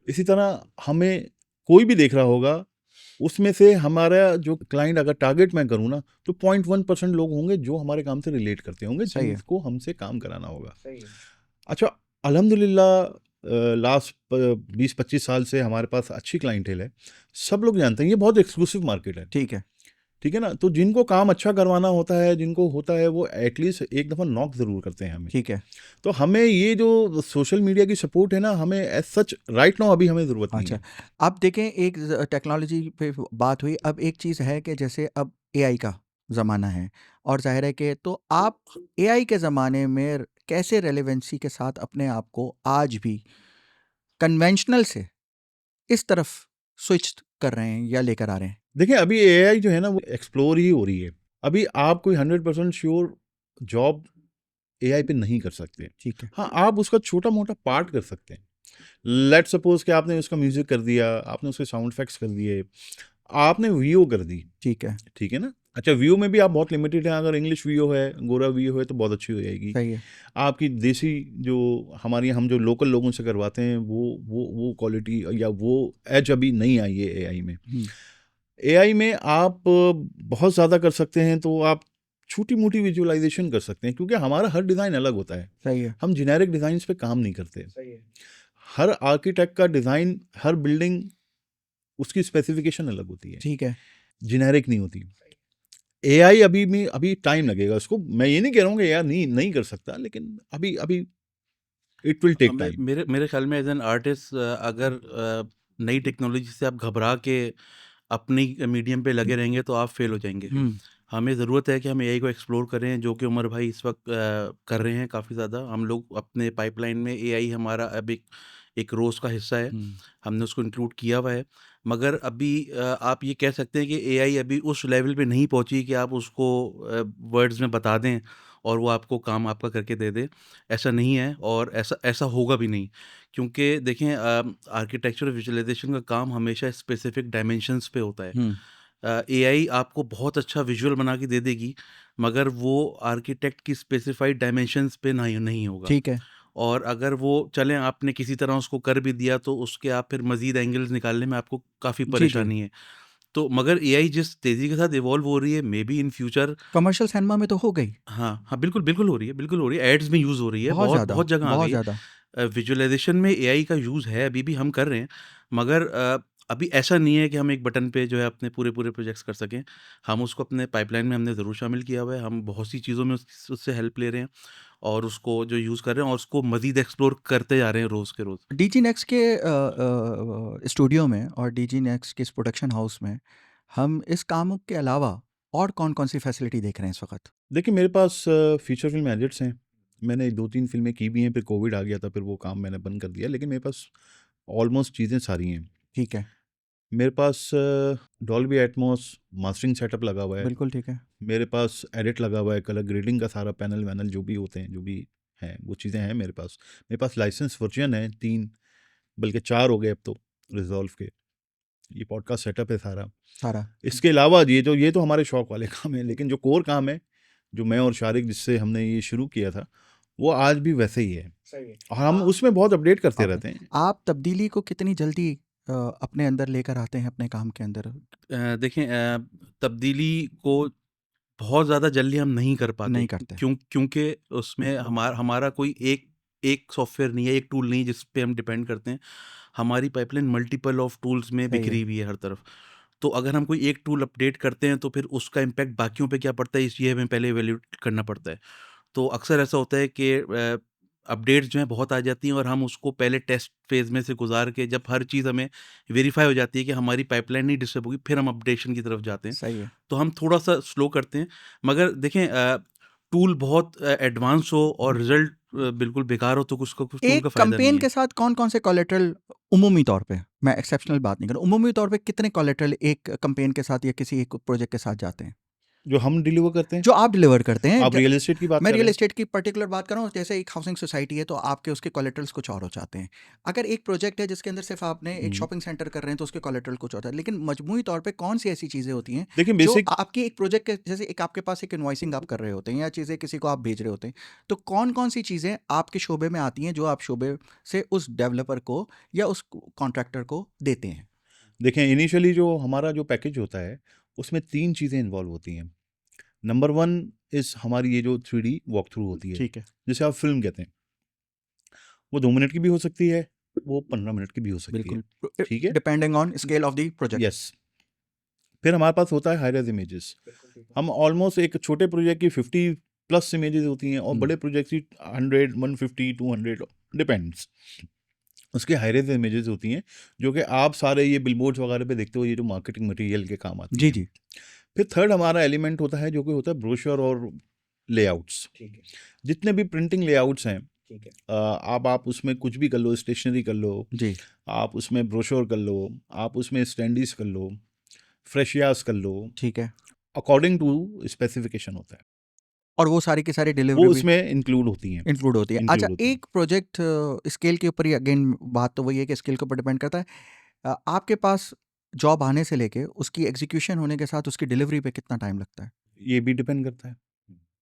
इसी तरह हमें कोई भी देख रहा होगा, उसमें से हमारा जो क्लाइंट अगर टारगेट मैं करूँ ना, तो 0.1% लोग होंगे जो हमारे काम से रिलेट करते होंगे, सही है जिनको हमसे काम कराना होगा। सही है अच्छा, अल्हम्दुलिल्लाह लास्ट 20-25 साल से हमारे पास अच्छी क्लाइंटेल है। सब लोग जानते हैं ये बहुत एक्सक्लूसिव मार्केट है। ठीक है ठीक है ना? तो जिनको काम अच्छा करवाना होता है, जिनको होता है, वो एटलीस्ट एक दफ़ा नॉक ज़रूर करते हैं हमें। ठीक है तो हमें ये जो सोशल मीडिया की सपोर्ट है ना, हमें एज़ सच राइट नाउ अभी हमें ज़रूरत नहीं अच्छा है। अब देखें एक टेक्नोलॉजी पे बात हुई अब एक चीज़ है कि जैसे अब एआई का ज़माना है और जाहिर है कि तो आप एआई के ज़माने में कैसे रेलेवेंसी के साथ अपने आप को आज भी कन्वेंशनल से इस तरफ स्विच कर रहे हैं या लेकर आ रहे हैं देखिए, अभी एआई जो है ना, वो एक्सप्लोर ही हो रही है। अभी आप कोई 100% श्योर जॉब एआई पे नहीं कर सकते। ठीक है हाँ, आप उसका छोटा-मोटा पार्ट कर सकते हैं। लेट्स सपोज़ कि आपने उसका म्यूज़िक कर दिया, आपने उसके साउंड इफ़ेक्ट्स कर दिए, आपने वीओ कर दी, ठीक है ठीक है ना? अच्छा, वीओ में भी आप बहुत लिमिटेड हैं, अगर इंग्लिश वीओ है, गोरा वीओ है, तो बहुत अच्छी हो जाएगी। सही है आपकी देसी जो हमारे यहाँ हम जो लोकल लोगों से करवाते हैं, वो क्वालिटी या वो एज अभी नहीं आई है एआई में। एआई में आप बहुत ज़्यादा कर सकते हैं, तो आप छोटी-मोटी विजुअलाइज़ेशन कर सकते हैं, क्योंकि हमारा हर डिज़ाइन अलग होता है। सही है हम जेनेरिक डिज़ाइन्स पे काम नहीं करते। सही है हर आर्किटेक्ट का डिज़ाइन, हर बिल्डिंग उसकी स्पेसिफ़िकेशन अलग होती है, ठीक है जेनेरिक नहीं होती। एआई अभी टाइम लगेगा उसको। मैं ये नहीं कह रहा हूँ कि एआई नहीं नहीं कर सकता, लेकिन अभी अभी इट विल टेक टाइम। मेरे मेरे ख्याल में एज एन आर्टिस्ट, अगर नई टेक्नोलॉजी से आप घबरा के अपनी मीडियम पे लगे रहेंगे तो आप फेल हो जाएंगे। हमें ज़रूरत है कि हम एआई को एक्सप्लोर करें, जो कि उमर भाई इस वक्त कर रहे हैं काफ़ी ज़्यादा। हम लोग अपने पाइपलाइन में एआई, हमारा अब एक एक रोज़ का हिस्सा है, हमने उसको इंक्लूड किया हुआ है। मगर अभी आप ये कह सकते हैं कि एआई अभी उस लेवल पे नहीं पहुंची कि आप उसको वर्ड्स में बता दें और वो आपको काम आपका करके दे दे। ऐसा नहीं है और ऐसा ऐसा होगा भी नहीं, क्योंकि देखें आर्किटेक्चर विजुअलाइजेशन का काम हमेशा स्पेसिफिक डायमेंशंस पे होता है। एआई आपको बहुत अच्छा विजुअल बना के दे देगी, मगर वो आर्किटेक्ट की स्पेसिफाइड डायमेंशंस पे नहीं नहीं होगा। ठीक है। और अगर वो चलें आपने किसी तरह उसको कर भी दिया तो उसके आप फिर मज़ीद एंगल्स निकालने में आपको काफ़ी जी जी। परेशानी है। तो मगर एआई जिस तेज़ी के साथ इवॉल्व हो रही है, may be in future commercial cinema में तो हो गई हाँ, हाँ, बिल्कुल, बिल्कुल हो रही है, बिल्कुल हो रही है। एड्स में यूज़ हो रही है, बहुत बहुत ज़्यादा, बहुत जगह आ बहुत गई है। ज़्यादा। विजुअलाइज़ेशन में एआई का यूज़ है, अभी भी हम कर रहे हैं, मगर अभी ऐसा नहीं है कि हम एक बटन पे जो है अपने पूरे-पूरे प्रोजेक्ट्स कर सकें। हम उसको अपने पाइपलाइन में हमने ज़रूर शामिल किया हुआ है, हम बहुत सी चीज़ों में उससे हेल्प ले रहे हैं और उसको जो यूज़ कर रहे हैं और उसको मज़ीद एक्सप्लोर करते जा रहे हैं रोज़ के रोज़। डीजी नेक्स्ट के स्टूडियो में और डीजी नेक्स्ट के इस प्रोडक्शन हाउस में हम इस काम के अलावा और कौन-कौन सी फैसिलिटी देख रहे हैं इस वक़्त? देखिए मेरे पास फीचर फिल्म एडिट्स हैं। मैंने 2-3 फ़िल्में की भी हैं, फिर कोविड आ गया था, फिर वो काम मैंने बंद कर दिया। लेकिन मेरे पास ऑलमोस्ट चीज़ें सारी हैं। ठीक है, मेरे पास डॉल्बी एटमॉस मास्टरिंग सेटअप लगा हुआ है। बिल्कुल ठीक है। मेरे पास एडिट लगा हुआ है, कलर ग्रेडिंग का सारा पैनल-वैनल जो भी होते हैं, जो भी हैं, वो चीज़ें हैं मेरे पास। मेरे पास लाइसेंस वर्ज़न है 3, बल्कि 4 हो गए अब तो रिज़ॉल्व के। ये पॉडकास्ट सेटअप है सारा। सारा। इसके अलावा ये तो हमारे शौक वाले काम हैं, लेकिन जो कोर काम है, जो मैं और शारिक जिससे हमने ये शुरू किया था, वो आज भी वैसे ही है सही है। और हम उसमें बहुत अपडेट करते रहते हैं। आप तब्दीली को कितनी जल्दी अपने अंदर लेकर आते हैं अपने काम के अंदर? देखें तब्दीली को बहुत ज़्यादा जल्दी हम नहीं कर पाते, नहीं करते। क्योंकि उसमें हमारा कोई एक एक सॉफ्टवेयर नहीं है, एक टूल नहीं है जिस पे हम डिपेंड करते हैं। हमारी पाइपलाइन मल्टीपल ऑफ टूल्स में सही है। बिखरी हुई है हर तरफ। तो अगर हम कोई एक टूल अपडेट करते हैं तो फिर उसका इम्पैक्ट बाकियों पे क्या पड़ता है, इस ये हमें पहले इवैल्यूएट करना पड़ता है। तो अक्सर ऐसा होता है कि अपडेट्स जो हैं बहुत आ जाती हैं और हम उसको पहले टेस्ट फेज़ में से गुज़ार के जब हर चीज़ हमें वेरीफ़ाई हो जाती है कि हमारी पाइपलाइन नहीं डिस्टर्ब होगी, फिर हम अपडेशन की तरफ जाते हैं। सही है। तो हम थोड़ा-सा स्लो करते हैं। मगर देखें टूल बहुत एडवांस हो और रिज़ल्ट बिल्कुल बेकार हो तो कुछ टूल एक का फ़ायदा नहीं कैंपेन है। के साथ कौन-कौन से कोलैटरल उमूमी तौर पे, मैं एक्सेप्शनल बात नहीं कर रहा हूँ, उमूमी तौर पे कितने कोलैटरल एक कैंपेन के साथ या किसी एक प्रोजेक्ट के साथ जाते हैं? जो हम डिलीवर करते हैं, जो आप डिलीवर करते हैं। आप रियल एस्टेट की बात मैं कर रियल रहे हैं? एस्टेट की पर्टिकुलर बात कर रहा हूँ, जैसे एक हाउसिंग सोसाइटी है तो आपके उसके कोलेटरल्स कुछ और हो जाते हैं। अगर एक प्रोजेक्ट है जिसके अंदर सिर्फ आपने एक हुँ। शॉपिंग सेंटर कर रहे हैं तो उसके कोलेटरल कुछ होता है, लेकिन मजमूई तौर पे कौन सी ऐसी चीज़ें होती हैं देखिए जो बेसिक आपकी एक प्रोजेक्ट के, जैसे एक आपके पास एक इन्वॉइसिंग आप कर रहे होते हैं या चीज़ें किसी को आप भेज रहे होते हैं, तो कौन कौन सी चीज़ें आपके शोबे में आती हैं जो आप शोबे से उस डेवलपर को या उस कॉन्ट्रैक्टर को देते हैं? देखें इनिशियली जो हमारा जो पैकेज होता है, उसमें 3 चीज़ें इन्वॉल्व होती हैं। नंबर 1 इज़ हमारी ये जो 3D वॉक थ्रू होती है, ठीक है। जिसे आप फ़िल्म कहते हैं। वो 2 मिनट की भी हो सकती है, वो 15 मिनट की भी हो सकती है। बिल्कुल, ठीक है? Depending on scale of the project. Yes. फिर हमारे पास होता है हाई रेज़ इमेजेस। हम ऑलमोस्ट एक छोटे प्रोजेक्ट की 50 प्लस इमेजेस होती हैं और बड़े प्रोजेक्ट की 100, 150, 200 डिपेंड्स। उसके हाई रेज़ इमेजेस होती हैं, जो कि आप सारे ये बिलबोर्ड्स वगैरह पे देखते हो, ये जो मार्केटिंग मटेरियल के काम आती जी हैं। जी। फिर थर्ड हमारा एलिमेंट होता है, जो कि होता है ब्रोशर और लेआउट्स। ठीक है। जितने भी प्रिंटिंग लेआउट्स हैं, ठीक है। अब आप उसमें कुछ भी कर लो, स्टेशनरी कर लो, जी। आप उसमें ब्रोशर कर लो, आप उसमें स्टैंडीज कर लो, फ्रेशियास कर लो, ठीक है। अकॉर्डिंग टू स्पेसिफिकेशन होता है, और वो सारी की सारी वो डिलीवरी भी उसमें इंक्लूड होती हैं। इंक्लूड होती है। अच्छा, इंक्लूड होती हैं। एक प्रोजेक्ट स्केल के ऊपर ही, अगेन बात तो वही है कि स्केल के ऊपर डिपेंड करता है। आपके पास जॉब आने से लेके उसकी एग्जीक्यूशन होने के साथ उसकी डिलीवरी पे कितना टाइम लगता है? ये भी डिपेंड करता है।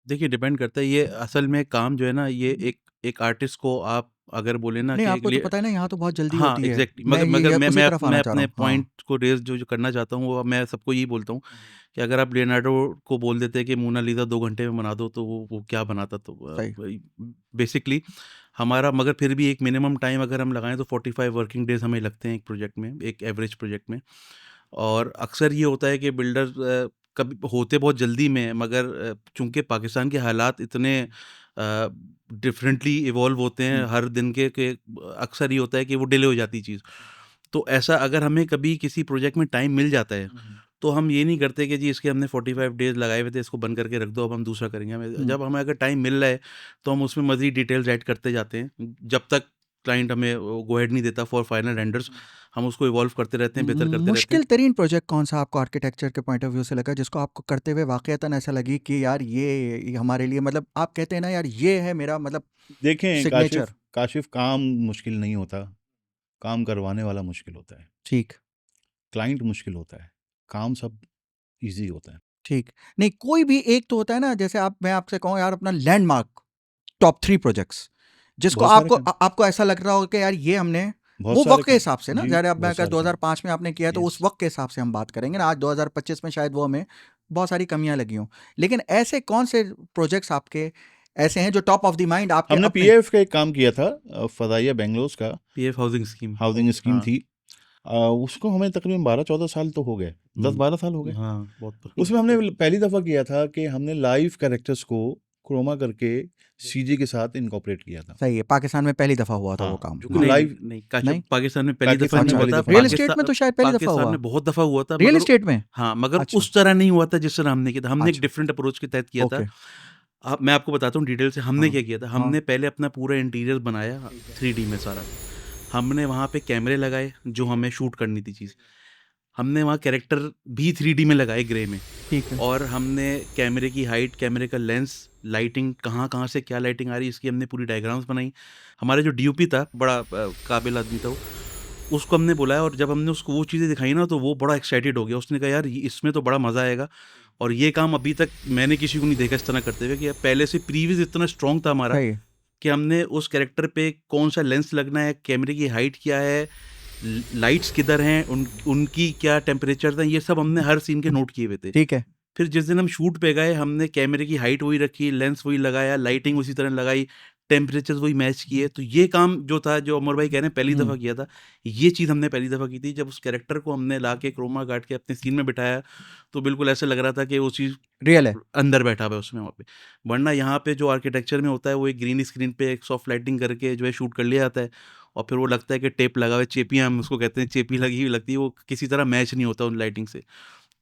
देखिए डिपेंड करता है, ये असल में काम जो है ना, ये एक आर्टिस्ट को आप अगर बोले ना नहीं, कि आपको तो पता है ना, यहाँ तो बहुत जल्दी हाँ, होती है। एग्ज़ैक्टली। मैं मगर ये मगर मैं उसी मैं तरफ मैं आना चाह रहा अपने हूँ। हाँ। पॉइंट को रेज़ जो करना चाहता हूँ, वो मैं सबको यही बोलता हूँ कि अगर आप लियोनार्डो को बोल देते कि मोनालिसा 2 घंटे में बना दो, तो वो क्या बनाता? तो सही। वही बेसिकली हमारा, मगर फिर भी एक मिनिमम टाइम अगर हम लगाएँ तो 45 वर्किंग डेज़ हमें लगते हैं एक प्रोजेक्ट में, एक एवरेज प्रोजेक्ट में। और अक्सर ये होता है कि बिल्डर्स कभी होते बहुत जल्दी में हैं, मगर चूँकि पाकिस्तान के हालात इतने डिफरेंटली इवॉल्व होते हैं हर दिन के अक्सर ये होता है कि वो डिले हो जाती है चीज़। तो ऐसा अगर हमें कभी किसी प्रोजेक्ट में टाइम मिल जाता है, तो हम ये नहीं करते कि जी इसके हमने 45 डेज़ लगाए हुए थे, इसको बंद करके रख दो, अब हम दूसरा करेंगे। हमें जब हमें अगर टाइम मिल रहा है, तो हम उसमें मज़ीद डिटेल्स ऐड करते जाते हैं, जब तक क्लाइंट हमें गो हेड नहीं देता फॉर फाइनल रेंडर्स, हम उसको इवॉल्व करते रहते हैं, बेहतर करते रहते हैं। मुश्किल तरीन प्रोजेक्ट कौन सा आपको आर्किटेक्चर के पॉइंट ऑफ व्यू से लगा, जिसको आपको करते हुए वाकईतन ऐसा लगी कि यार ये हमारे लिए, मतलब आप कहते हैं ना यार ये है मेरा मतलब देखें सिग्नेचर। काशिफ, काम मुश्किल नहीं होता, काम करवाने वाला मुश्किल होता है। ठीक क्लाइंट मुश्किल होता है, काम सब इजी होता है। ठीक, नहीं कोई भी एक तो होता है ना, जैसे मैं आपसे कहूँ यार अपना लैंडमार्क टॉप 3 प्रोजेक्ट्स जिसको बहुत सारे आपको ऐसा लग रहा हो कि यार ये हमने बहुत वो सारे वक्त के हिसाब से ना, जी, जैसे अब मैं बहुत अगर सारे 2005 में आपने किया तो उस Yes. वक्त के हिसाब से हम बात करेंगे ना, आज 2025 में शायद वो हमें बहुत सारी कमियां लगी हों, लेकिन ऐसे कौन से प्रोजेक्ट्स आपके ऐसे हैं जो टॉप ऑफ द माइंड आपके हमने अपने? पीएफ का एक काम किया था, फदाइया बेंगलोर का PF housing scheme. Housing scheme हाँ। थी। उसको हमें तकरीबन 12-14 साल तो हो गए, 10-12 साल हो गए। हाँ, बहुत। उसमें हमने पहली दफ़ा किया था कि हमने लाइव कैरेक्टर्स को क्रोमा करके सीजी के साथ इनकॉर्पोरेट किया था। सही है, पाकिस्तान में पहली दफा हुआ था वो हाँ, काम। क्योंकि नहीं, लाइव नहीं, काशिफ, नहीं? पाकिस्तान में पहली दफ़ा पाकिस्तान नहीं में हुआ पहली था। दफ़ा रियल हुआ। एस्टेट में तो शायद पहली दफा पाकिस्तान हुआ, में बहुत दफ़ा हुआ था, रियल मगर एस्टेट में। हाँ, मगर अच्छा। उस तरह नहीं हुआ था जिस तरह हमने किया था। हमने एक अच्छा। डिफरेंट अप्रोच के तहत किया था। ओके। मैं आपको बताता हूँ डिटेल से हमने हाँ, क्या किया था। हाँ। हमने पहले अपना पूरा इंटीरियर बनाया 3D में सारा। हमने वहाँ पे कैमरे लगाए जो हमें शूट करनी थी चीज़। हमने वहाँ कैरेक्टर भी 3D में लगाए ग्रे में, ठीक है। और हमने कैमरे की हाइट, कैमरे का लेंस, लाइटिंग, कहाँ से क्या लाइटिंग आ रही है, इसकी हमने पूरी डायग्राम्स बनाई। हमारे जो डीओपी था, बड़ा काबिल आदमी था वो, उसको हमने बुलाया, और जब हमने उसको वो चीज़ें दिखाई ना, तो वो बड़ा एक्साइटेड हो गया। उसने कहा यार इसमें तो बड़ा मज़ा आएगा, और ये काम अभी तक मैंने किसी को नहीं देखा इस तरह करते हुए, कि पहले से प्रीवियस इतना स्ट्रॉन्ग था हमारा सही है। कि हमने उस कैरेक्टर पे कौन सा लेंस लगना है, कैमरे की हाइट क्या है, लाइट्स किधर हैं, उनकी क्या टेम्परेचर था, ये सब हमने हर सीन के नोट किए हुए थे। ठीक है। फिर जिस दिन हम शूट पे गए, हमने कैमरे की हाइट वही रखी, लेंस वही लगाया, लाइटिंग उसी तरह लगाई, टेम्परेचर वही मैच किए। तो ये काम जो था, जो अमर भाई कह रहे हैं पहली दफ़ा किया था, ये चीज़ हमने पहली दफ़ा की थी। जब उस कैरेक्टर को हमने ला के क्रोमा काट के अपने सीन में बिठाया, तो बिल्कुल ऐसा लग रहा था कि वो चीज़ रियल है। अंदर बैठा हुआ है उसमें वहाँ पे। वरना यहाँ पे जो आर्किटेक्चर में होता है, वो एक ग्रीन स्क्रीन पे एक सॉफ्ट लाइटिंग करके जो है शूट कर लिया जाता है, और फिर वो लगता है कि टेप लगा हुआ है, चेपियाँ हम उसको कहते हैं, चेपी लगी हुई लगती है, वो किसी तरह मैच नहीं होता उन लाइटिंग से।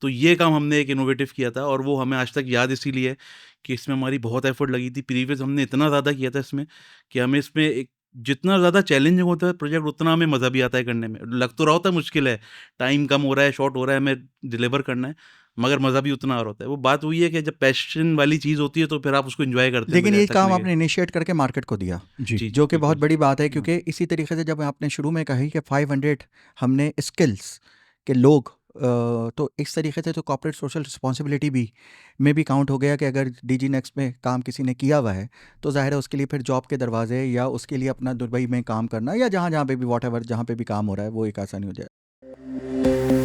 तो ये काम हमने एक इनोवेटिव किया था, और वो हमें आज तक याद इसीलिए है कि इसमें हमारी बहुत एफर्ट लगी थी। प्रीवियस हमने इतना ज़्यादा किया था इसमें कि हमें इसमें एक जितना ज़्यादा चैलेंजिंग होता है प्रोजेक्ट, उतना हमें मज़ा भी आता है करने में। लग तो रहा होता है मुश्किल है, टाइम कम हो रहा है, शॉर्ट हो रहा है, हमें डिलीवर करना है, मगर मज़ा भी उतना आ रहा होता है। वो बात वही है कि जब पैशन वाली चीज़ होती है तो फिर आप उसको एंजॉय करते हैं लेकिन बजाय ये काम थकने के। आपने इनिशिएट करके मार्केट को दिया, जी, जो कि बहुत बिल्कुल। बड़ी बात है, हाँ। क्योंकि इसी तरीके से जब आपने शुरू में कही कि 500 हमने स्किल्स के लोग, तो इस तरीके से तो कॉर्पोरेट सोशल रिस्पॉन्सिबिलिटी भी में भी काउंट हो गया कि अगर डीजी नेक्स्ट में काम किसी ने किया हुआ है तो जाहिर है उसके लिए फिर जॉब के दरवाजे, या उसके लिए अपना दुबई में काम करना, या जहाँ जहाँ पे भी वॉट एवर जहाँ पे भी काम हो रहा है, वो एक आसानी हो जाए।